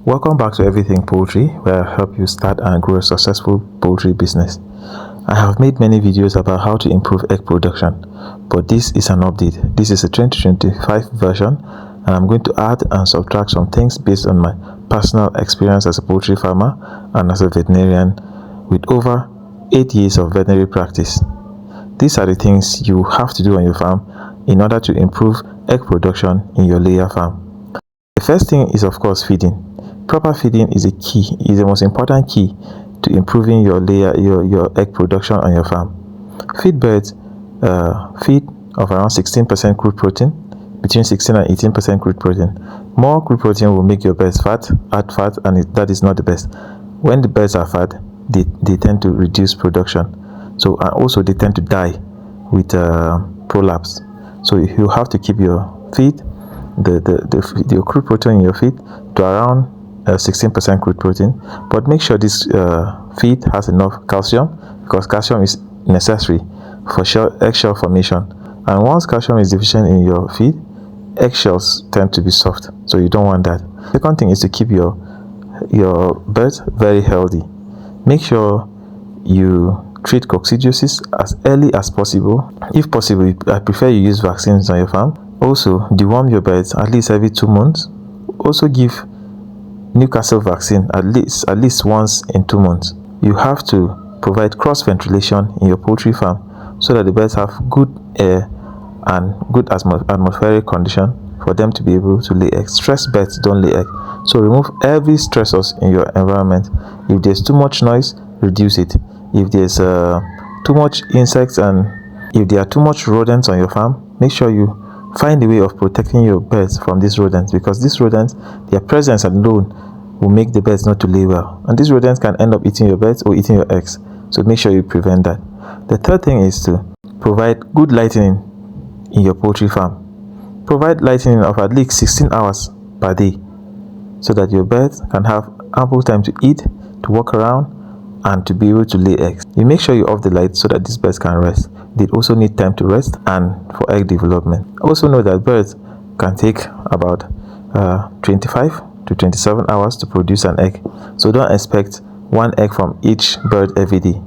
Welcome back to Everything Poultry, where I help you start and grow a successful poultry business. I have made many videos about how to improve egg production, but this is an update. This is a 2025 version, and I'm going to add and subtract some things based on my personal experience as a poultry farmer and as a veterinarian with over 8 years of veterinary practice. These are the things you have to do on your farm in order to improve egg production in your layer farm. The first thing is, of course, feeding. Proper feeding is the most important key to improving your egg production on your farm. Feed birds feed of around 16% crude protein, between 16 and 18% crude protein. More crude protein will make your birds add fat, and that is not the best. When the birds are fat, they tend to reduce production. So, and also they tend to die with prolapse. So you have to keep your feed, the crude protein in your feed, to around 16% crude protein, but make sure this feed has enough calcium, because calcium is necessary for eggshell formation. And once calcium is deficient in your feed, eggshells tend to be soft, so you don't want that. Second thing is to keep your birds very healthy. Make sure you treat coccidiosis as early as possible. If possible, I prefer you use vaccines on your farm. Also, deworm your birds at least every 2 months. Also, give Newcastle vaccine at least once in 2 months. You have to provide cross ventilation in your poultry farm so that the birds have good air and good atmospheric condition for them to be able to lay eggs. Stressed birds don't lay eggs, so remove every stressors in your environment. If there's too much noise, reduce it. If there's too much insects, and if there are too much rodents on your farm, make sure you find a way of protecting your birds from these rodents, because these rodents, their presence alone will make the birds not to lay well, and these rodents can end up eating your birds or eating your eggs. So make sure you prevent that. The third thing is to provide good lighting in your poultry farm. Provide lighting of at least 16 hours per day so that your birds can have ample time to eat, to walk around, and to be able to lay eggs. You make sure you off the light so that these birds can rest. They also need time to rest and for egg development. Also know that birds can take about 25 to 27 hours to produce an egg, so don't expect one egg from each bird every day.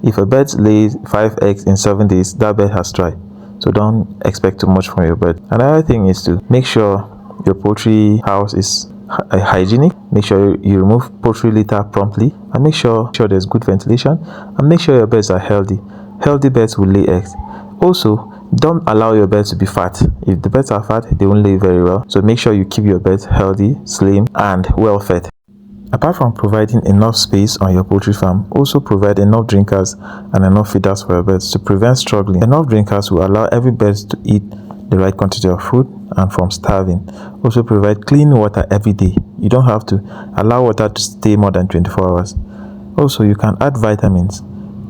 If a bird lays 5 eggs in 7 days, that bird has tried, so don't expect too much from your bird. Another thing is to make sure your poultry house is hygienic. Make sure you remove poultry litter promptly, and make sure there's good ventilation, and make sure your birds are healthy. Healthy birds will lay eggs. Also, don't allow your birds to be fat. If the birds are fat, they won't lay very well, so make sure you keep your birds healthy, slim, and well fed. Apart from providing enough space on your poultry farm, also provide enough drinkers and enough feeders for your birds to prevent struggling. Enough drinkers will allow every bird to eat the right quantity of food and from starving. Also provide clean water every day. You don't have to allow water to stay more than 24 hours. Also, you can add vitamins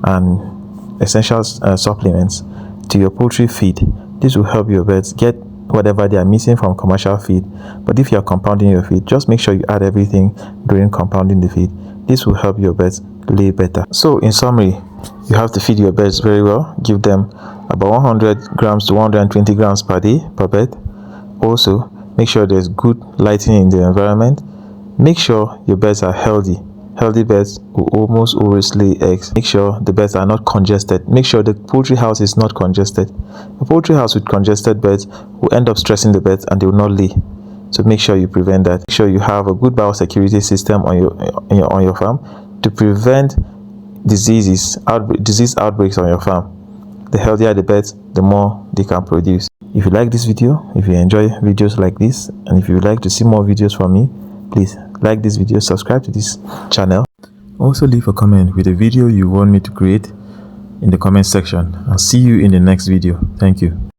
and essential supplements to your poultry feed. This will help your birds get whatever they are missing from commercial feed. But if you are compounding your feed, just make sure you add everything during compounding the feed. This will help your birds lay better. So in summary, you have to feed your birds very well. Give them about 100 grams to 120 grams per day per bird. Also, make sure there's good lighting in the environment. Make sure your birds are healthy. Healthy birds will almost always lay eggs. Make sure the birds are not congested. Make sure the poultry house is not congested. A poultry house with congested birds will end up stressing the birds and they will not lay. So make sure you prevent that. Make sure you have a good biosecurity system on your farm to prevent disease outbreaks on your farm. The healthier the birds, the more they can produce. If you like this video, if you enjoy videos like this, and if you would like to see more videos from me, please like this video, subscribe to this channel. Also leave a comment with a video you want me to create in the comment section. I'll see you in the next video. Thank you.